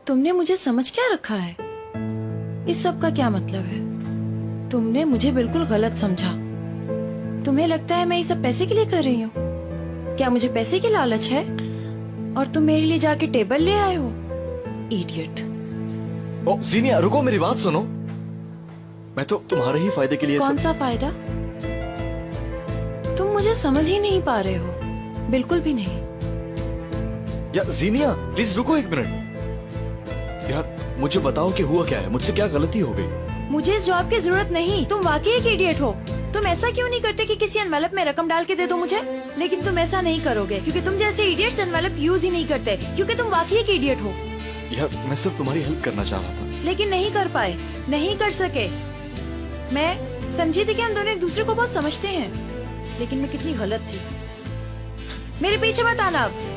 तुमने मुझे समझ क्या रखा है? इस सब का क्या मतलब है? तुमने मुझे बिल्कुल गलत समझा। तुम्हें लगता है मैं ये सब पैसे के लिए कर रही हूँ? क्या मुझे पैसे की लालच है? और तुम मेरे लिए जाके टेबल ले आए हो? इडियट। ओ जीनिया रुको, मेरी बात सुनो। मैं तो तुम्हारे ही फायदे के लिए कौन सा फायदा? तुम मुझे समझ ही नहीं पा रहे हो, बिल्कुल भी नहीं। यार जीनिया प्लीज रुको एक मिनट। यार मुझे बताओ कि हुआ क्या है, मुझसे क्या गलती हो गई? मुझे इस जॉब की जरूरत नहीं। तुम वाकई एक इडियट हो। तुम ऐसा क्यों नहीं करते कि किसी एनवेलप में रकम डाल के दे दो मुझे? लेकिन तुम ऐसा नहीं करोगे क्योंकि तुम जैसे इडियट्स एनवेलप यूज ही नहीं करते, क्योंकि तुम वाकई एक इडियट हो। यार मैं सिर्फ तुम्हारी हेल्प करना चाह रहा था। लेकिन नहीं कर पाए, नहीं कर सके। मैं समझी थी कि हम दोनों एक दूसरे को बहुत समझते हैं, लेकिन मैं कितनी गलत थी। मेरे पीछे मत आना अब।